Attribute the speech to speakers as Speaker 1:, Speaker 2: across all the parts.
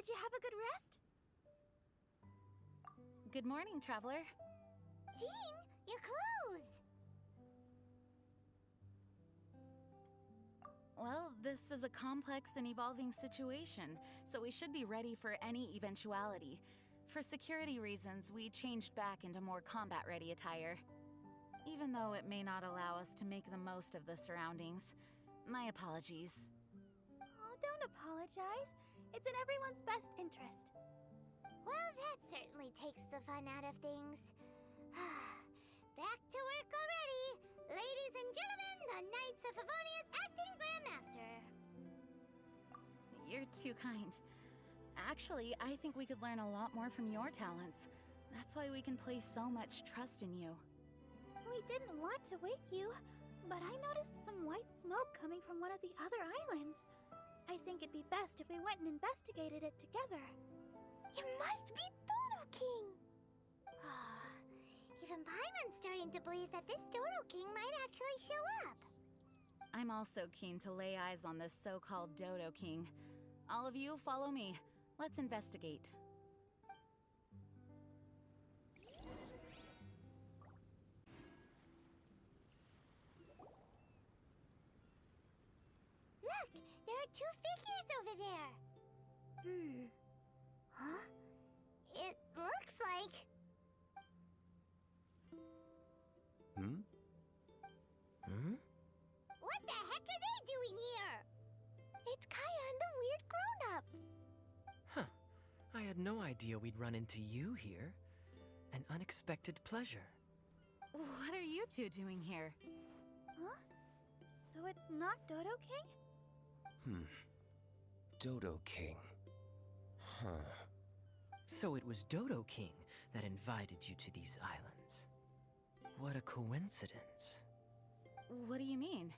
Speaker 1: Did you have a good rest?
Speaker 2: Good morning, traveler.
Speaker 3: Jean, your clothes!
Speaker 2: Well, this is a complex and evolving situation, so we should be ready for any eventuality. For security reasons, we changed back into more combat-ready attire. Even though it may not allow us to make the most of the surroundings. My apologies.
Speaker 1: Oh, don't apologize. It's in everyone's best interest.
Speaker 3: Well, that certainly takes the fun out of things. Back to work already! Ladies and gentlemen, the Knights of Favonius Acting Grandmaster!
Speaker 2: You're too kind. Actually, I think we could learn a lot more from your talents. That's why we can place so much trust in you.
Speaker 1: We didn't want to wake you, but I noticed some white smoke coming from one of the other islands. I think it'd be best if we went and investigated it together.
Speaker 3: It must be Dodo King! Even Paimon's starting to believe that this Dodo King might actually show up.
Speaker 2: I'm also keen to lay eyes on this so-called Dodo King. All of you, follow me. Let's investigate.
Speaker 3: Look! There are two figures over there! Huh? It looks like... What the heck are they doing here? It's Kaya and the weird grown-up.
Speaker 4: Huh. I had no idea we'd run into you here. An unexpected pleasure.
Speaker 2: What are you two doing here?
Speaker 1: Huh? So it's not Dodo King?
Speaker 4: Dodo King. Huh. So it was Dodo King that invited you to these islands. What a coincidence.
Speaker 2: What do you mean?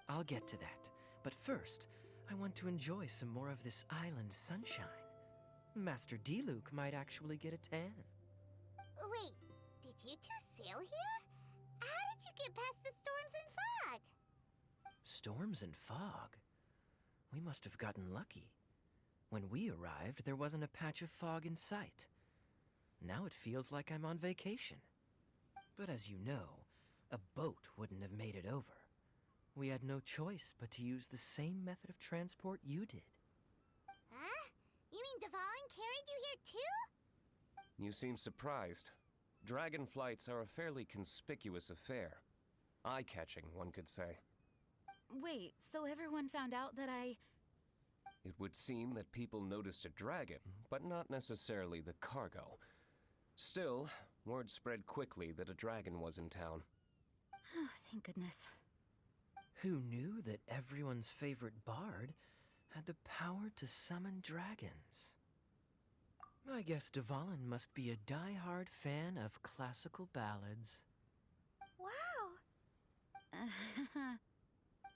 Speaker 4: I'll get to that, but first, I want to enjoy some more of this island sunshine. Master Diluc might actually get a tan.
Speaker 3: Wait, did you two sail here? How did you get past the storms and fog?
Speaker 4: Storms and fog? We must have gotten lucky. When we arrived, there wasn't a patch of fog in sight. Now it feels like I'm on vacation. But as you know, a boat wouldn't have made it over. We had no choice but to use the same method of transport you did.
Speaker 3: Huh? You mean Dvalin carried you here too?
Speaker 5: You seem surprised. Dragon flights are a fairly conspicuous affair. Eye-catching, one could say.
Speaker 2: Wait, so everyone found out that I...
Speaker 5: It would seem that people noticed a dragon, but not necessarily the cargo. Still, word spread quickly that a dragon was in town.
Speaker 2: Thank goodness.
Speaker 4: Who knew that everyone's favorite bard had the power to summon dragons? I guess Dvalin must be a die-hard fan of classical ballads.
Speaker 1: Wow!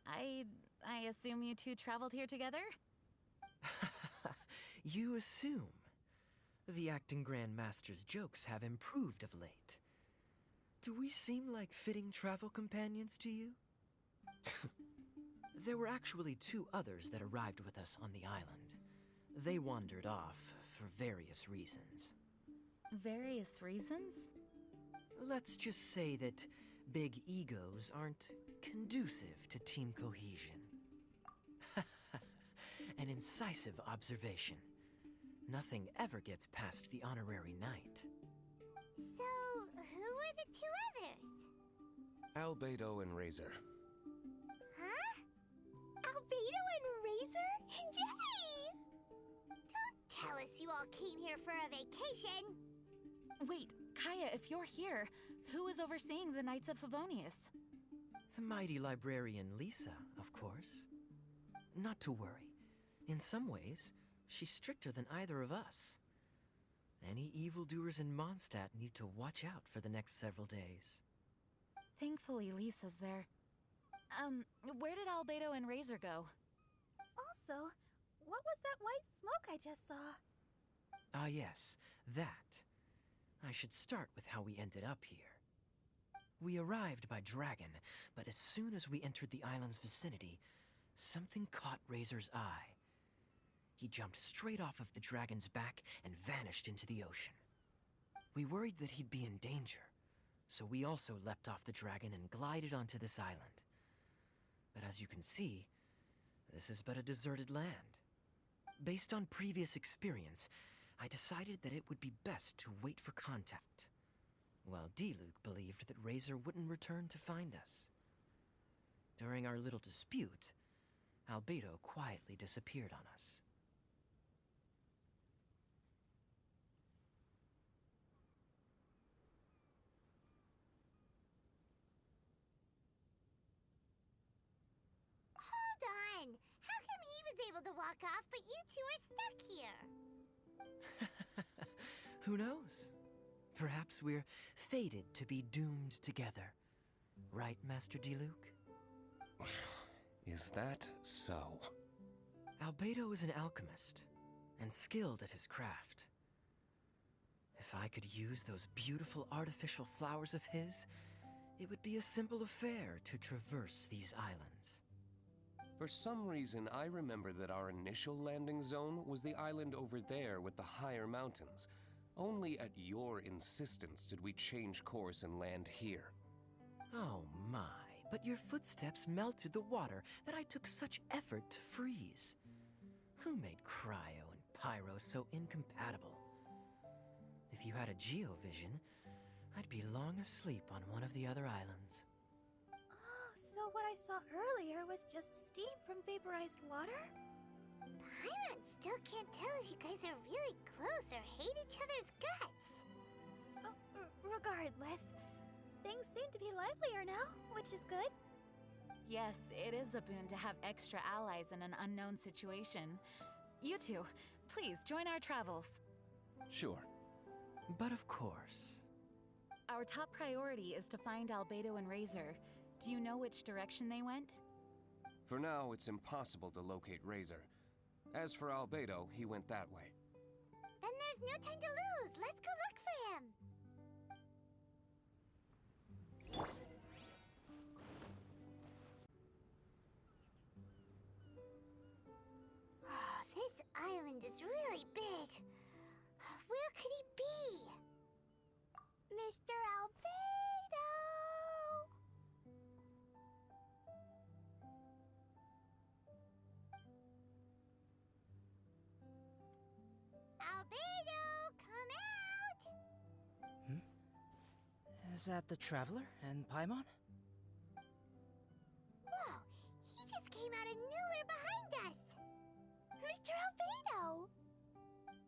Speaker 2: I assume you two traveled here together?
Speaker 4: You assume. The acting Grandmaster's jokes have improved of late. Do we seem like fitting travel companions to you? There were actually two others that arrived with us on the island. They wandered off for various reasons.
Speaker 2: Various reasons?
Speaker 4: Let's just say that big egos aren't conducive to team cohesion. An incisive observation. Nothing ever gets past the honorary knight.
Speaker 3: So, who were the two others?
Speaker 5: Albedo and Razor.
Speaker 3: Huh? Albedo and Razor? Yay! Don't tell us you all came here for a vacation.
Speaker 2: Wait, Kaya, if you're here, who is overseeing the Knights of Favonius?
Speaker 4: The mighty librarian Lisa, of course. Not to worry. In some ways, she's stricter than either of us. Any evildoers in Mondstadt need to watch out for the next several days.
Speaker 2: Thankfully, Lisa's there. Where did Albedo and Razor go?
Speaker 1: Also, what was that white smoke I just saw?
Speaker 4: Ah yes, that. I should start with how we ended up here. We arrived by dragon, but as soon as we entered the island's vicinity, something caught Razor's eye. he jumped straight off of the dragon's back and vanished into the ocean. We worried that he'd be in danger, so we also leapt off the dragon and glided onto this island. But as you can see, this is but a deserted land. Based on previous experience, I decided that it would be best to wait for contact. While D-Luke believed that Razor wouldn't return to find us. During our little dispute, Albedo quietly disappeared on us.
Speaker 3: Hold on! How come he was able to walk off, but you two are stuck here?
Speaker 4: Who knows? Perhaps we're fated to be doomed together. Right, Master D-Luke?
Speaker 5: Is that so?
Speaker 4: Albedo is an alchemist, and skilled at his craft. If I could use those beautiful artificial flowers of his, it would be a simple affair to traverse these islands.
Speaker 5: For some reason, I remember that our initial landing zone was the island over there with the higher mountains. Only at your insistence did we change course and land here.
Speaker 4: Oh my, but your footsteps melted the water that I took such effort to freeze. Who made cryo and pyro so incompatible? If you had a geovision, I'd be long asleep on one of the other islands.
Speaker 1: Oh, so what I saw earlier was just steam from vaporized water?
Speaker 3: Paimon still can't tell if you guys are really close or hate each other's guts.
Speaker 1: Oh, regardless, things seem to be livelier now, which is good.
Speaker 2: Yes, it is a boon to have extra allies in an unknown situation. You two, please join our travels.
Speaker 5: Sure.
Speaker 4: But of course.
Speaker 2: Our top priority is to find Albedo and Razor. Do you know which direction they went?
Speaker 5: For now, it's impossible to locate Razor. As for Albedo, he went that way.
Speaker 3: Then there's no time to lose. Let's go look for him. Oh, this island is really big. Where could he be? Mr. Albedo! Albedo, come out!
Speaker 6: Is that the Traveler and Paimon?
Speaker 3: Whoa, he just came out of nowhere behind us! Mr. Albedo!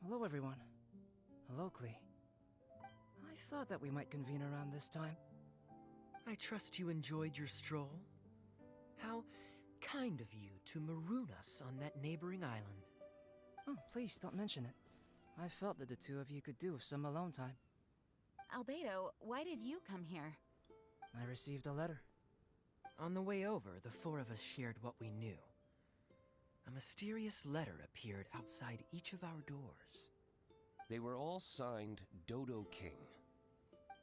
Speaker 6: Hello, everyone. Hello, Klee. I thought that we might convene around this time.
Speaker 4: I trust you enjoyed your stroll. How kind of you to maroon us on that neighboring island.
Speaker 6: Oh, please don't mention it. I felt that the two of you could do with some alone time.
Speaker 2: Albedo, why did you come here?
Speaker 6: I received a letter.
Speaker 4: On the way over, the four of us shared what we knew. A mysterious letter appeared outside each of our doors.
Speaker 5: They were all signed Dodo King.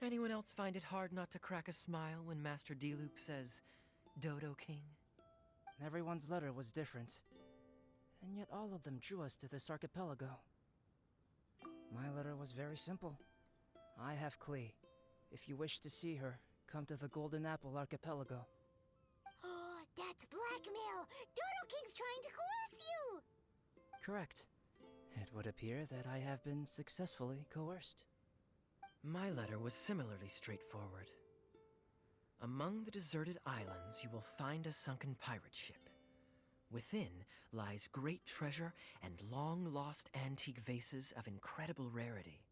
Speaker 4: Anyone else find it hard not to crack a smile when Master D-Luke says, Dodo King?
Speaker 6: Everyone's letter was different. And yet all of them drew us to this archipelago. My letter was very simple. I have Klee. If you wish to see her, come to the Golden Apple Archipelago.
Speaker 3: Oh, that's blackmail! Dodo King's trying to coerce you!
Speaker 6: Correct. It would appear that I have been successfully coerced.
Speaker 4: My letter was similarly straightforward. Among the deserted islands, you will find a sunken pirate ship. Within lies great treasure and long-lost antique vases of incredible rarity.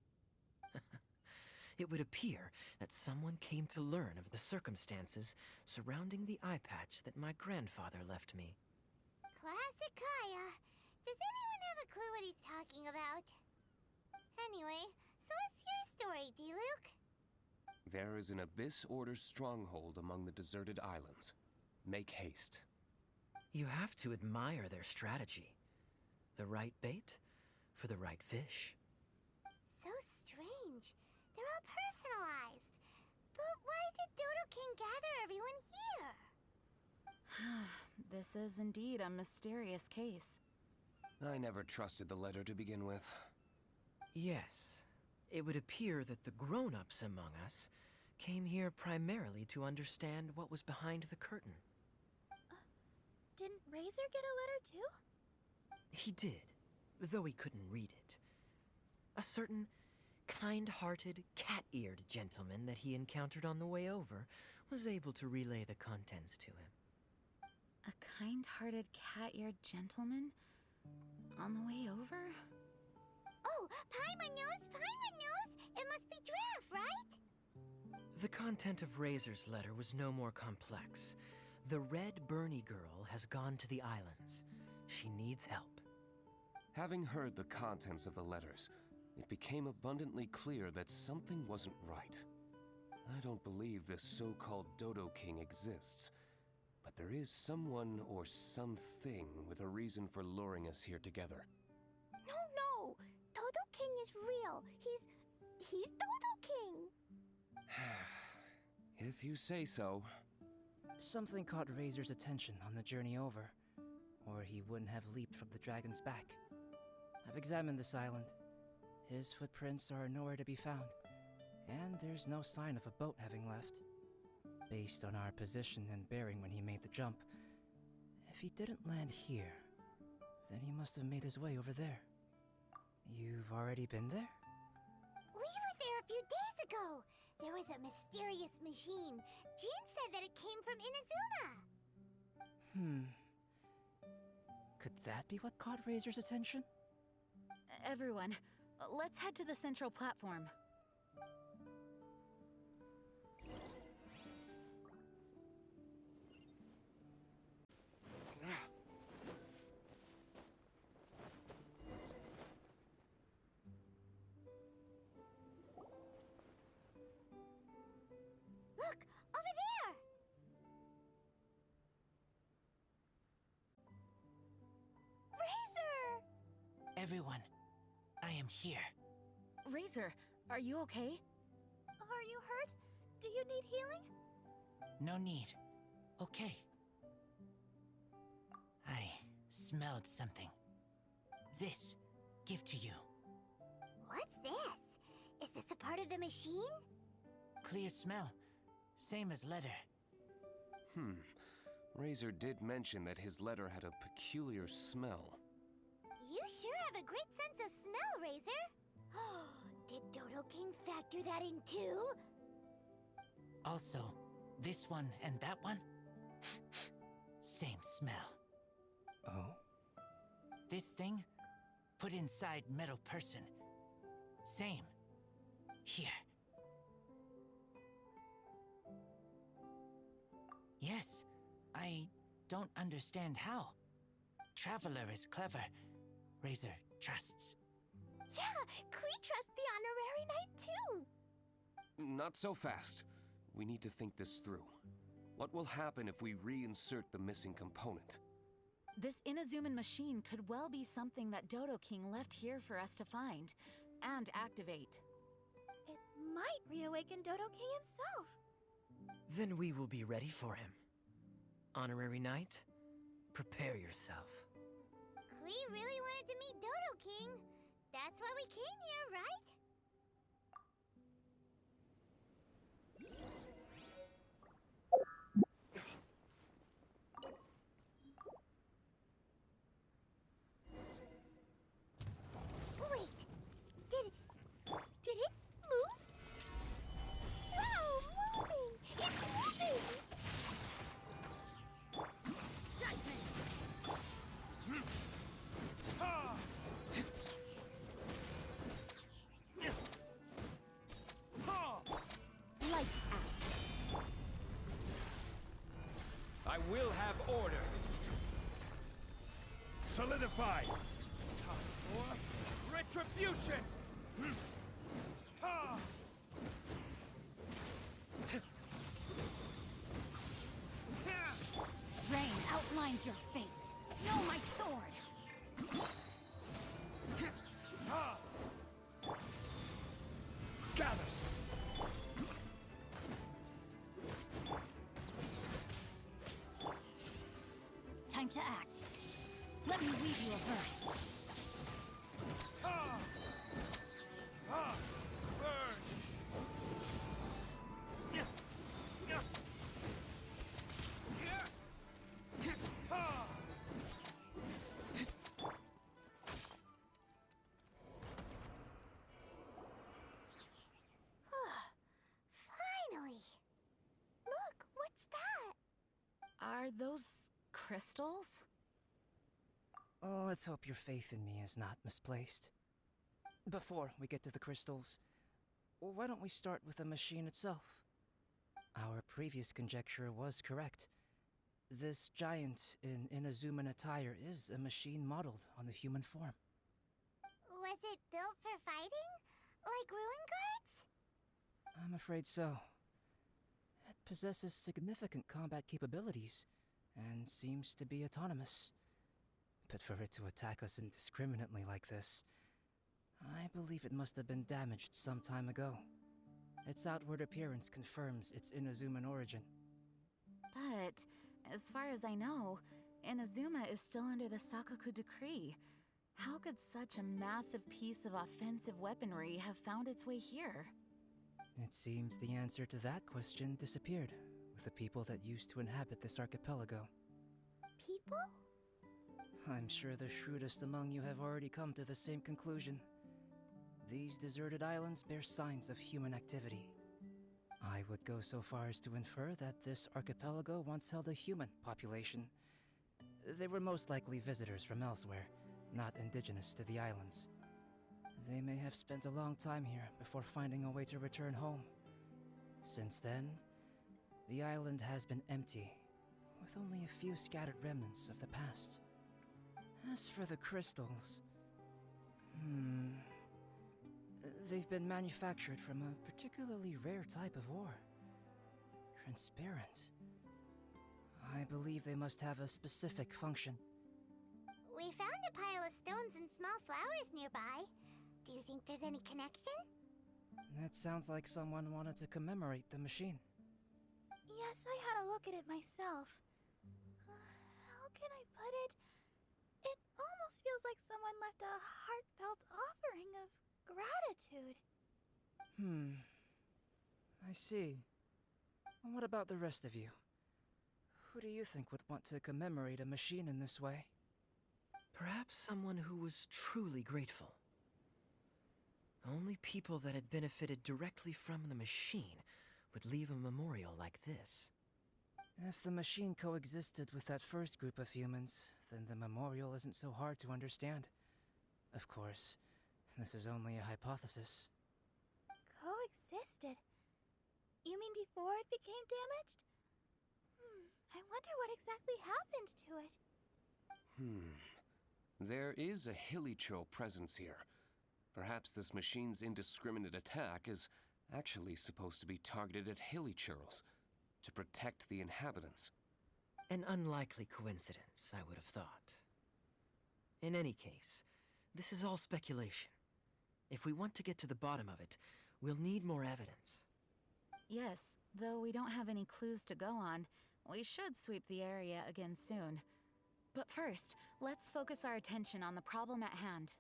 Speaker 4: It would appear that someone came to learn of the circumstances surrounding the eye patch that my grandfather left me.
Speaker 3: Classic Kaya. Does anyone have a clue what he's talking about? Anyway, so what's your story, D-Luke?
Speaker 5: There is an Abyss Order stronghold among the deserted islands. Make haste.
Speaker 4: You have to admire their strategy. The right bait for the right fish.
Speaker 3: So strange. They're all personalized. But why did Dodo King gather everyone here?
Speaker 2: This is indeed a mysterious case.
Speaker 5: I never trusted the letter to begin with.
Speaker 4: Yes. It would appear that the grown-ups among us came here primarily to understand what was behind the curtain.
Speaker 1: Didn't Razor get a letter too?
Speaker 4: He did, though he couldn't read it. A certain kind-hearted, cat-eared gentleman that he encountered on the way over was able to relay the contents to him.
Speaker 2: A kind-hearted, cat-eared gentleman? On the way over?
Speaker 3: Oh, Paimon knows! It must be Giraffe, right?
Speaker 4: The content of Razor's letter was no more complex. The Red Bernie girl has gone to the islands. She needs help.
Speaker 5: Having heard the contents of the letters, it became abundantly clear that something wasn't right. I don't believe this so-called Dodo King exists, but there is someone or something with a reason for luring us here together.
Speaker 3: No! Dodo King is real. He's Dodo King!
Speaker 5: If you say so.
Speaker 6: Something caught Razor's attention on the journey over, or he wouldn't have leaped from the dragon's back. I've examined this island. His footprints are nowhere to be found, and there's no sign of a boat having left. Based on our position and bearing when he made the jump, if he didn't land here, then he must have made his way over there. You've already been there?
Speaker 3: We were there a few days ago. There was a mysterious machine. Jin said that it came from Inazuma.
Speaker 6: Could that be what caught Razor's attention?
Speaker 2: Everyone, let's head to the central platform.
Speaker 3: Look, over there! Razor!
Speaker 7: Everyone, I am here.
Speaker 2: Razor, are you okay?
Speaker 1: Are you hurt? Do you need healing?
Speaker 7: No need. Okay. I smelled something. This, give to you.
Speaker 3: What's this? Is this a part of the machine?
Speaker 7: Clear smell. Same as letter.
Speaker 5: Razor did mention that his letter had a peculiar smell.
Speaker 3: You sure have a great sense of smell, Razor. Did Dodo King factor that in too?
Speaker 7: Also, this one and that one? Same smell.
Speaker 6: Oh?
Speaker 7: This thing? Put inside metal person. Same. Here. Yes, I don't understand how. Traveler is clever. Razor trusts.
Speaker 3: Yeah, Klee trusts the honorary knight too.
Speaker 5: Not so fast. We need to think this through. What will happen if we reinsert the missing component?
Speaker 2: This Inazuman machine could well be something that Dodo King left here for us to find and activate.
Speaker 1: It might reawaken Dodo King himself.
Speaker 4: Then we will be ready for him. Honorary Knight, prepare yourself.
Speaker 3: Klee really wanted to meet Dodo King. That's why we came here, right? Wait! Did it move? Wow, moving! It's moving!
Speaker 2: Lights out.
Speaker 8: I will have order. Solidified. Time for retribution. Ha!
Speaker 2: Rain outlines your fate. Know my sword.
Speaker 8: Ha! Gather.
Speaker 2: Time to act. Let me weave you a verse.
Speaker 8: Ah! Ah! Burn! Yeah! Yeah! Yeah! Ah!
Speaker 3: Finally! Look, what's that?
Speaker 2: Are those crystals?
Speaker 6: Oh, let's hope your faith in me is not misplaced. Before we get to the crystals, why don't we start with the machine itself? Our previous conjecture was correct. This giant in Inazuman attire is a machine modeled on the human form.
Speaker 3: Was it built for fighting? Like ruin guards?
Speaker 6: I'm afraid so. It possesses significant combat capabilities, and seems to be autonomous. But for it to attack us indiscriminately like this, I believe it must have been damaged some time ago. Its outward appearance confirms its Inazuman origin.
Speaker 2: But, as far as I know, Inazuma is still under the Sakoku decree. How could such a massive piece of offensive weaponry have found its way here?
Speaker 6: It seems the answer to that question disappeared with the people that used to inhabit this archipelago.
Speaker 3: People?
Speaker 6: I'm sure the shrewdest among you have already come to the same conclusion. These deserted islands bear signs of human activity. I would go so far as to infer that this archipelago once held a human population. They were most likely visitors from elsewhere, not indigenous to the islands. They may have spent a long time here before finding a way to return home. Since then, the island has been empty, with only a few scattered remnants of the past. As for the crystals... They've been manufactured from a particularly rare type of ore. Transparent. I believe they must have a specific function.
Speaker 3: We found a pile of stones and small flowers nearby. Do you think there's any connection?
Speaker 6: That sounds like someone wanted to commemorate the machine.
Speaker 1: Yes, I had a look at it myself. How can I put it? It almost feels like someone left a heartfelt offering of gratitude.
Speaker 6: I see. What about the rest of you? Who do you think would want to commemorate a machine in this way?
Speaker 4: Perhaps someone who was truly grateful. Only people that had benefited directly from the machine would leave a memorial like this.
Speaker 6: If the machine coexisted with that first group of humans, then the memorial isn't so hard to understand. Of course, this is only a hypothesis.
Speaker 1: Coexisted? You mean before it became damaged? I wonder what exactly happened to it.
Speaker 5: There is a Hilichurl presence here. Perhaps this machine's indiscriminate attack is actually supposed to be targeted at Hilichurls to protect the inhabitants.
Speaker 4: An unlikely coincidence, I would have thought. In any case, this is all speculation. If we want to get to the bottom of it, we'll need more evidence.
Speaker 2: Yes, though we don't have any clues to go on, we should sweep the area again soon. But first, let's focus our attention on the problem at hand.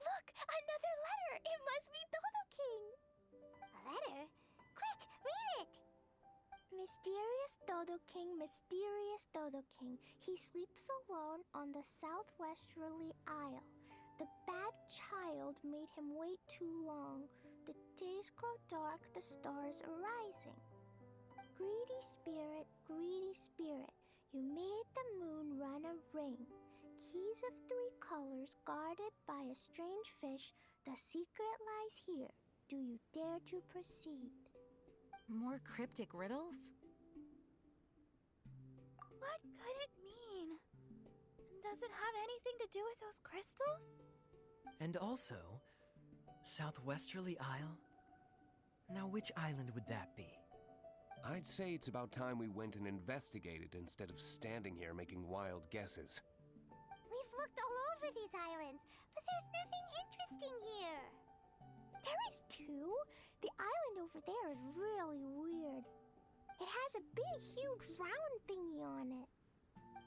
Speaker 3: Look! Another letter! It must be Dodo King! A letter? Quick, read it! Mysterious Dodo King, mysterious Dodo King. He sleeps alone on the southwesterly isle. The bad child made him wait too long. The days grow dark, the stars are rising. Greedy spirit, you made the moon run a ring. Keys of 3 colors guarded by a strange fish. The secret lies here. Do you dare to proceed?
Speaker 2: More cryptic riddles?
Speaker 1: What could it mean? Does it have anything to do with those crystals?
Speaker 4: And also, Southwesterly Isle? Now which island would that be?
Speaker 5: I'd say it's about time we went and investigated instead of standing here making wild guesses.
Speaker 3: We've looked all over these islands, but there's nothing interesting here. There is too. The island over there is really weird. It has a big, huge, round thingy on it.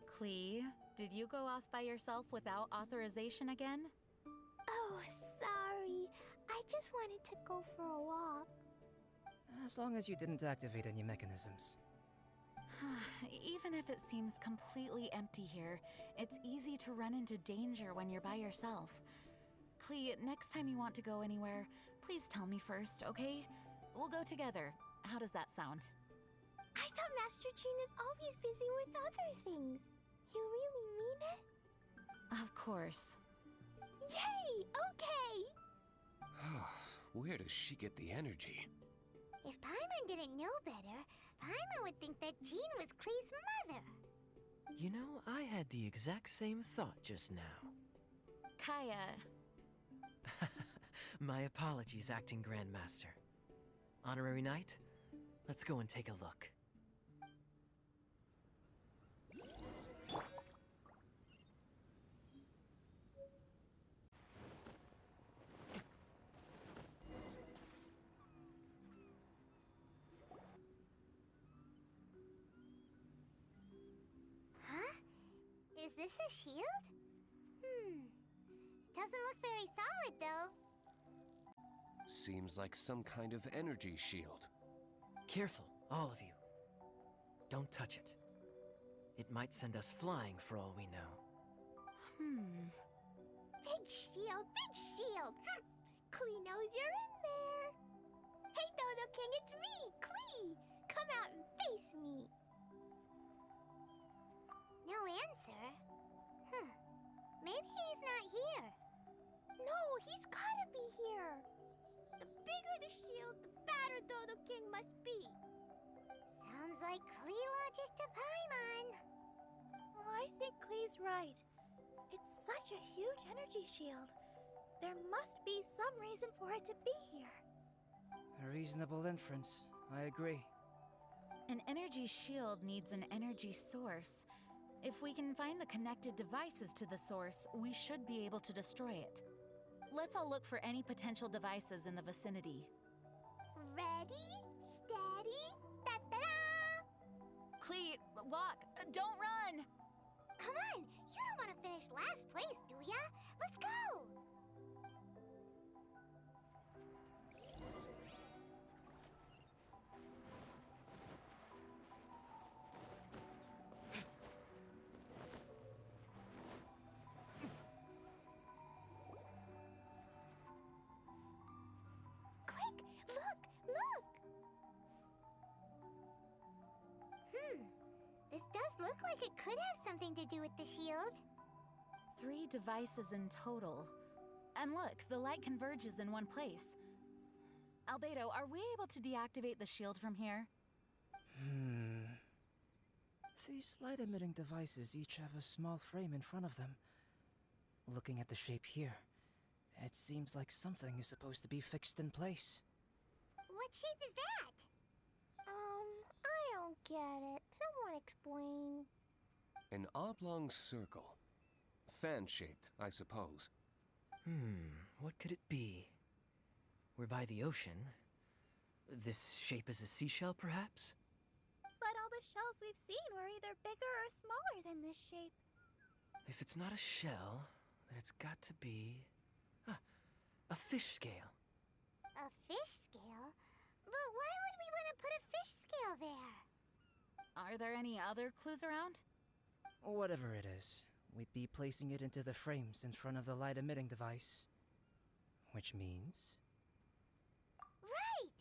Speaker 2: Klee, Did you go off by yourself without authorization again?
Speaker 3: Oh, sorry. I just wanted to go for a walk.
Speaker 6: As long as you didn't activate any mechanisms.
Speaker 2: Even if it seems completely empty here, it's easy to run into danger when you're by yourself. Klee, next time you want to go anywhere, please tell me first, okay? We'll go together. How does that sound?
Speaker 3: I thought Master Jean is always busy with other things. You really mean it?
Speaker 2: Of course.
Speaker 3: Yay! Okay!
Speaker 5: Where does she get the energy?
Speaker 3: If Paimon didn't know better, Paimon would think that Jean was Klee's mother.
Speaker 4: You know, I had the exact same thought just now.
Speaker 2: Kaya.
Speaker 4: My apologies, Acting Grandmaster. Honorary Knight, let's go and take a look.
Speaker 3: Huh? Is this a shield? Doesn't look very solid, though.
Speaker 5: Seems like some kind of energy shield.
Speaker 4: Careful, all of you. Don't touch it. It might send us flying for all we know.
Speaker 3: Big shield, big shield! Klee knows you're in there. Hey, Dodo King, it's me, Klee! Come out and face me. No answer? Maybe he's not here. No, he's gotta be here. The bigger the shield, the badder Dodo King must be. Sounds like Klee logic to Paimon.
Speaker 1: Well, I think Klee's right. It's such a huge energy shield. There must be some reason for it to be here.
Speaker 6: A reasonable inference. I agree.
Speaker 2: An energy shield needs an energy source. If we can find the connected devices to the source, we should be able to destroy it. Let's all look for any potential devices in the vicinity.
Speaker 3: Ready, steady, da-da-da!
Speaker 2: Klee, walk! Don't run!
Speaker 3: Come on, you don't want to finish last place, do ya? Let's go! Quick, look! This does look like it could have something to do with the shield.
Speaker 2: 3 devices in total. And look, the light converges in one place. Albedo, are we able to deactivate the shield from here?
Speaker 6: These light-emitting devices each have a small frame in front of them. Looking at the shape here, it seems like something is supposed to be fixed in place.
Speaker 3: What shape is that? I don't get it. Someone explain.
Speaker 5: An oblong circle. Fan-shaped, I suppose.
Speaker 4: What could it be? We're by the ocean. This shape is a seashell, perhaps?
Speaker 1: But all the shells we've seen were either bigger or smaller than this shape.
Speaker 4: If it's not a shell, then it's got to be... a fish scale.
Speaker 3: A fish scale? But why would we want to put a fish scale there?
Speaker 2: Are there any other clues around?
Speaker 6: Whatever it is, we'd be placing it into the frames in front of the light-emitting device. Which means...
Speaker 3: Right!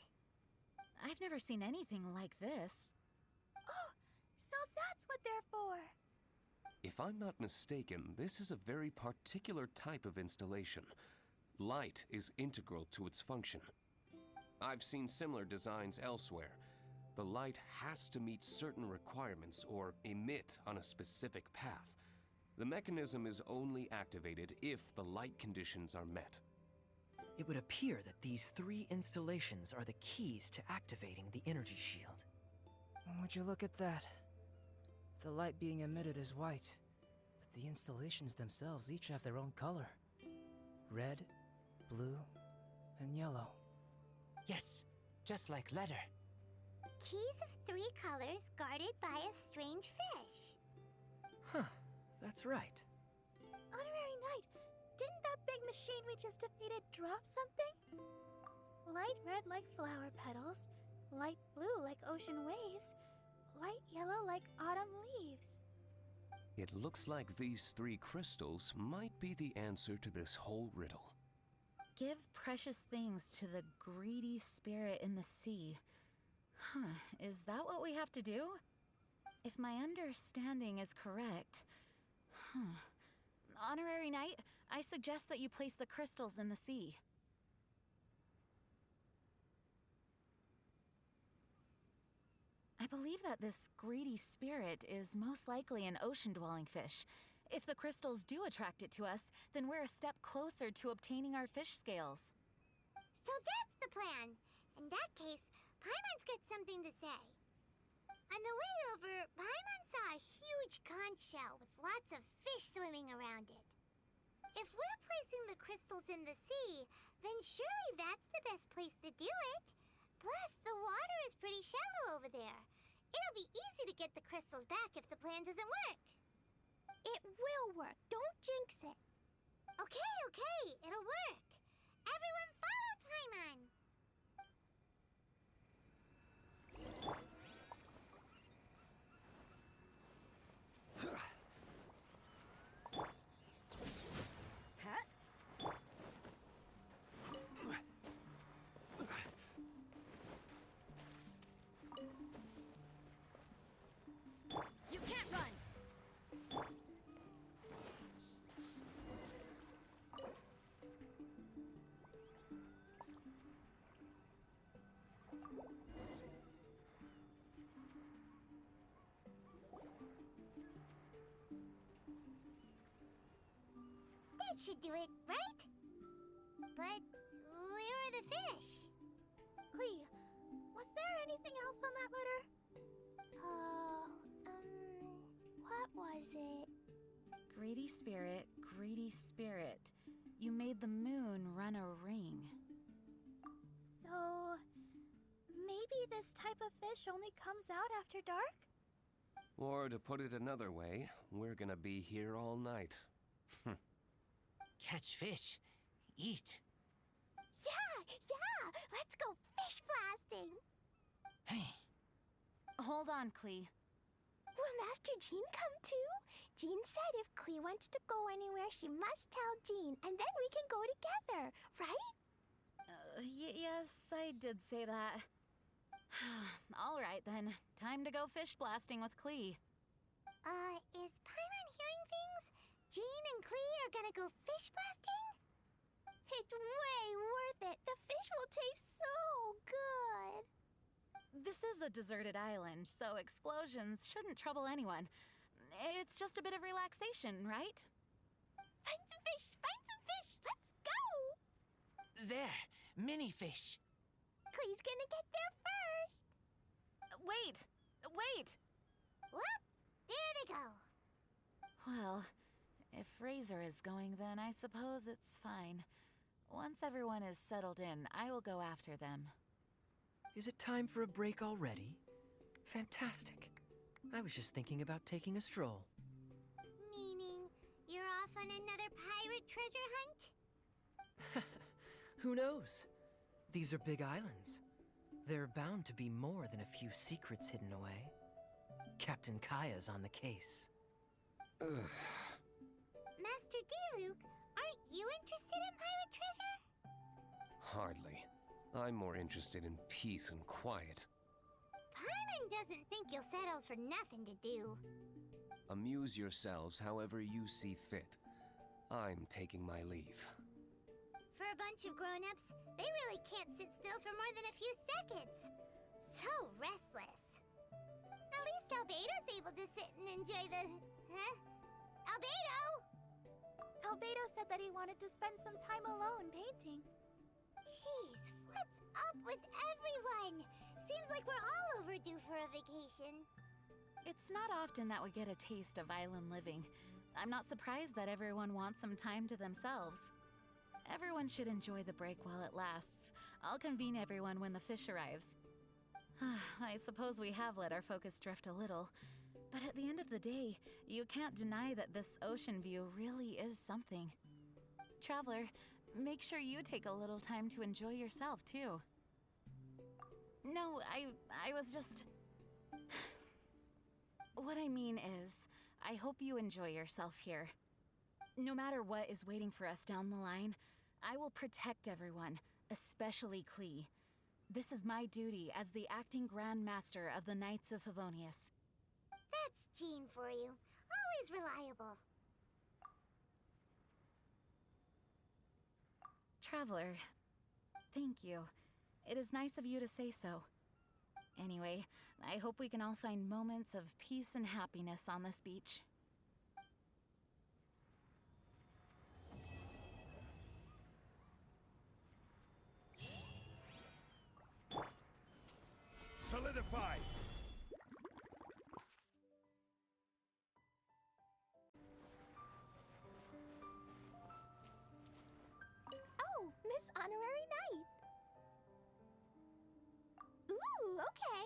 Speaker 2: I've never seen anything like this.
Speaker 1: Oh, so that's what they're for.
Speaker 5: If I'm not mistaken, this is a very particular type of installation. Light is integral to its function. I've seen similar designs elsewhere. The light has to meet certain requirements or emit on a specific path. The mechanism is only activated if the light conditions are met.
Speaker 4: It would appear that these 3 installations are the keys to activating the energy shield.
Speaker 6: Would you look at that? The light being emitted is white, but the installations themselves each have their own color. Red, blue, and yellow.
Speaker 7: Yes, just like letter.
Speaker 3: Keys of 3 colors guarded by a strange fish.
Speaker 4: That's right.
Speaker 1: Honorary Knight, didn't that big machine we just defeated drop something? Light red like flower petals, light blue like ocean waves, light yellow like autumn leaves.
Speaker 5: It looks like these 3 crystals might be the answer to this whole riddle.
Speaker 2: Give precious things to the greedy spirit in the sea. Huh, is that what we have to do? If my understanding is correct... Honorary Knight, I suggest that you place the crystals in the sea. I believe that this greedy spirit is most likely an ocean-dwelling fish. If the crystals do attract it to us, then we're a step closer to obtaining our fish scales.
Speaker 3: So that's the plan. In that case, Paimon's got something to say. On the way over, Paimon saw a huge conch shell with lots of fish swimming around it. If we're placing the crystals in the sea, then surely that's the best place to do it. Plus, the water is pretty shallow over there. It'll be easy to get the crystals back if the plan doesn't work.
Speaker 1: It will work. Don't jinx it.
Speaker 3: Okay, it'll work. Everyone follow Paimon!
Speaker 2: You can't run!
Speaker 3: That should do it, right? But where are the fish?
Speaker 1: Klee, was there anything else on that letter? What was it?
Speaker 2: Greedy spirit, you made the moon run a ring.
Speaker 1: So, maybe this type of fish only comes out after dark?
Speaker 5: Or to put it another way, we're gonna be here all night.
Speaker 7: Catch fish. Eat.
Speaker 1: Yeah! Let's go fish blasting!
Speaker 7: Hey.
Speaker 2: Hold on, Klee.
Speaker 1: Will Master Jean come too? Jean said if Klee wants to go anywhere, she must tell Jean, and then we can go together, right?
Speaker 2: Yes, I did say that. All right, then. Time to go fish blasting with Klee.
Speaker 3: Is Paimon hearing things? Jean and Klee are gonna go fish blasting?
Speaker 1: It's way worth it. The fish will taste so good.
Speaker 2: This is a deserted island, so explosions shouldn't trouble anyone. It's just a bit of relaxation, right?
Speaker 1: Find some fish! Let's go!
Speaker 7: There. Mini fish.
Speaker 1: Klee's gonna get there first.
Speaker 2: Wait!
Speaker 3: Well, there they go.
Speaker 2: Well, if Razor is going, then I suppose it's fine. Once everyone is settled in, I will go after them.
Speaker 4: Is it time for a break already? Fantastic. I was just thinking about taking a stroll.
Speaker 3: Meaning, you're off on another pirate treasure hunt?
Speaker 4: Who knows? These are big islands. There are bound to be more than a few secrets hidden away. Captain Kaya's on the case.
Speaker 3: Master D-Luke, aren't you interested in pirate treasure?
Speaker 5: Hardly. I'm more interested in peace and quiet.
Speaker 3: Paimon doesn't think you'll settle for nothing to do.
Speaker 5: Amuse yourselves however you see fit. I'm taking my leave.
Speaker 3: For a bunch of grown-ups, they really can't sit still for more than a few seconds. So restless. At least Albedo's able to sit and enjoy the... Huh? Albedo!
Speaker 1: Albedo said that he wanted to spend some time alone painting.
Speaker 3: Jeez, what's up with everyone? Seems like we're all overdue for a vacation.
Speaker 2: It's not often that we get a taste of island living. I'm not surprised that everyone wants some time to themselves. Everyone should enjoy the break while it lasts. I'll convene everyone when the fish arrives. I suppose we have let our focus drift a little, But at the end of the day, you can't deny that this ocean view really is something. Traveler, make sure you take a little time to enjoy yourself, too. No, I was just... What I mean is, I hope you enjoy yourself here. No matter what is waiting for us down the line, I will protect everyone, especially Klee. This is my duty as the acting Grand Master of the Knights of Favonius.
Speaker 3: That's Jean for you. Always reliable.
Speaker 2: Traveler, thank you. It is nice of you to say so. Anyway, I hope we can all find moments of peace and happiness on this beach.
Speaker 8: Solidify!
Speaker 3: Oh, Miss Honorary Knight. Ooh, okay.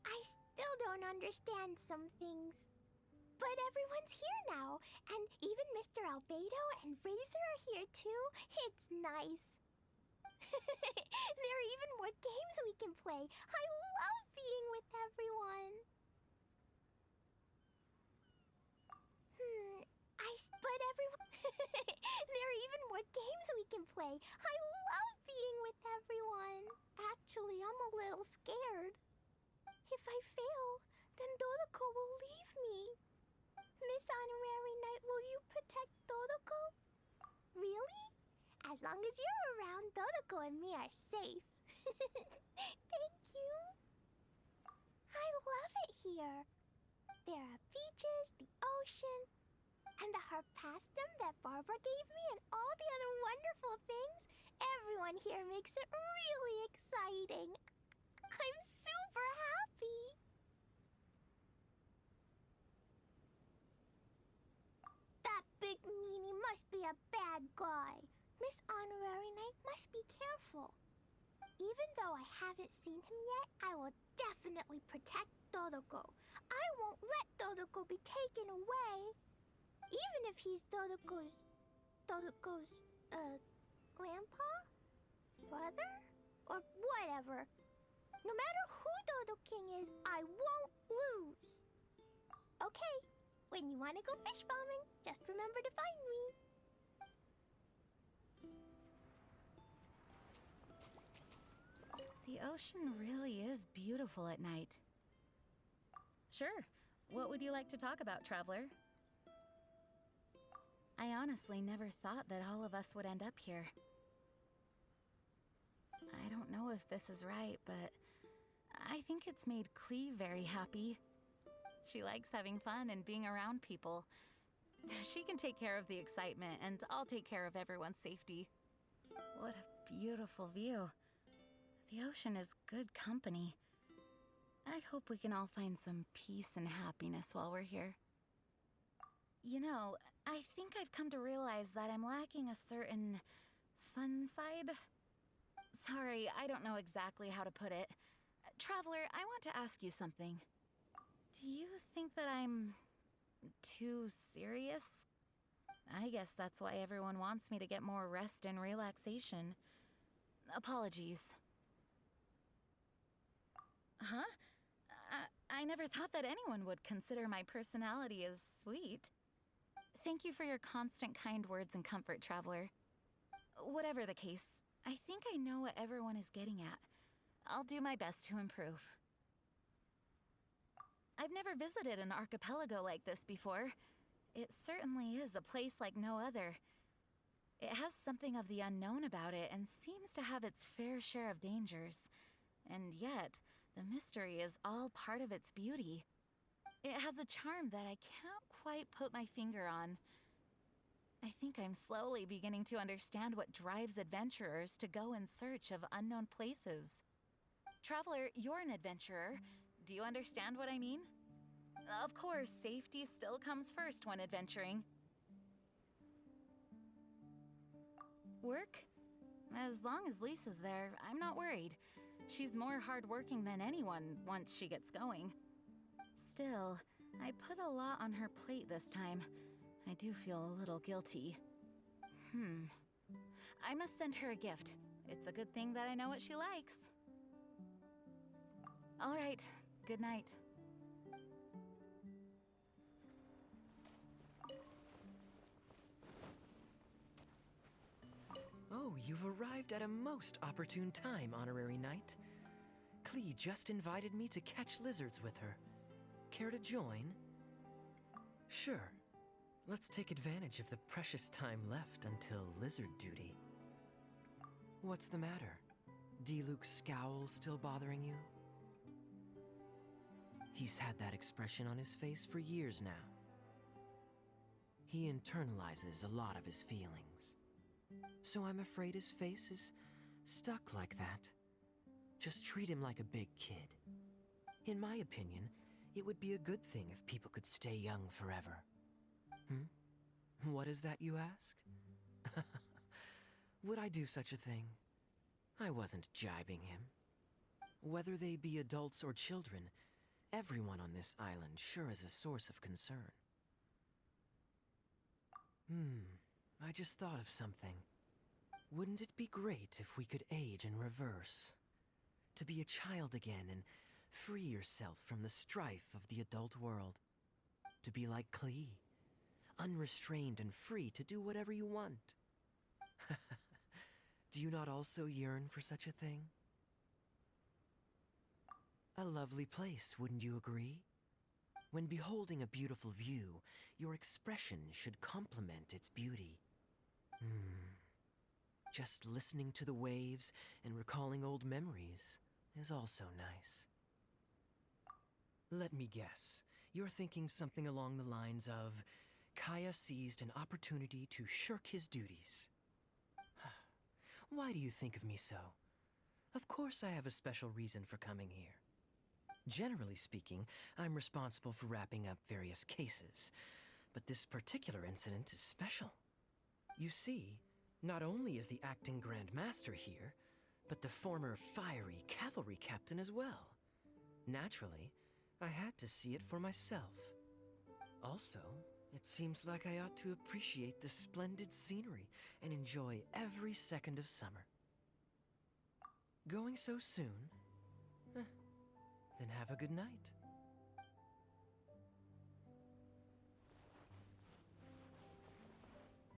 Speaker 3: I still don't understand some things. But everyone's here now, and even Mr. Albedo and Razor are here too. It's nice. There are even more games we can play. I love being with everyone. But everyone... There are even more games we can play. I love being with everyone. Actually, I'm a little scared. If I fail, then Dodoko will leave me. Miss Honorary Knight, will you protect Dodoko? Really? As long as you're around, Dodoko and me are safe. Thank you. I love it here. There are beaches, the ocean, and the harpastum that Barbara gave me, and all the other wonderful things. Everyone here makes it really exciting. I'm super happy. That big meanie must be a bad guy. Miss Honorary Knight must be careful. Even though I haven't seen him yet, I will definitely protect Dodoko. I won't let Dodoko be taken away. Even if he's Dodoko's grandpa? Brother? Or whatever. No matter who Dodo King is, I won't lose. Okay, when you want to go fish bombing, just remember to find me.
Speaker 2: The ocean really is beautiful at night. Sure. What would you like to talk about, Traveler? I honestly never thought that all of us would end up here. I don't know if this is right, but I think it's made Klee very happy. She likes having fun and being around people. She can take care of the excitement, and I'll take care of everyone's safety. What a beautiful view. The ocean is good company. I hope we can all find some peace and happiness while we're here. You know, I think I've come to realize that I'm lacking a certain fun side. Sorry, I don't know exactly how to put it. Traveler, I want to ask you something. Do you think that I'm too serious? I guess that's why everyone wants me to get more rest and relaxation. Apologies. Huh? I never thought that anyone would consider my personality as sweet. Thank you for your constant kind words and comfort, Traveler. Whatever the case, I think I know what everyone is getting at. I'll do my best to improve. I've never visited an archipelago like this before. It certainly is a place like no other. It has something of the unknown about it and seems to have its fair share of dangers. And yet, the mystery is all part of its beauty. It has a charm that I can't quite put my finger on. I think I'm slowly beginning to understand what drives adventurers to go in search of unknown places. Traveler, you're an adventurer. Do you understand what I mean? Of course, safety still comes first when adventuring. Work? As long as Lisa's there, I'm not worried. She's more hardworking than anyone once she gets going. Still, I put a lot on her plate this time. I do feel a little guilty. I must send her a gift. It's a good thing that I know what she likes. All right, good night.
Speaker 4: Oh, you've arrived at a most opportune time, Honorary Knight. Klee just invited me to catch lizards with her. Care to join? Sure. Let's take advantage of the precious time left until lizard duty. What's the matter? D-Luke's scowl still bothering you? He's had that expression on his face for years now. He internalizes a lot of his feelings. So I'm afraid his face is stuck like that. Just treat him like a big kid. In my opinion, it would be a good thing if people could stay young forever. What is that, you ask? Would I do such a thing? I wasn't jibing him. Whether they be adults or children, everyone on this island sure is a source of concern. I just thought of something. Wouldn't it be great if we could age in reverse? To be a child again and free yourself from the strife of the adult world. To be like Klee, unrestrained and free to do whatever you want. Do you not also yearn for such a thing? A lovely place, wouldn't you agree? When beholding a beautiful view, your expression should complement its beauty. Just listening to the waves and recalling old memories is also nice. Let me guess. You're thinking something along the lines of, Kaya seized an opportunity to shirk his duties. Why do you think of me so? Of course I have a special reason for coming here. Generally speaking, I'm responsible for wrapping up various cases, but this particular incident is special. You see, not only is the acting Grand Master here, but the former fiery cavalry captain as well. Naturally, I had to see it for myself. Also, it seems like I ought to appreciate the splendid scenery and enjoy every second of summer. Going so soon? Then have a good night.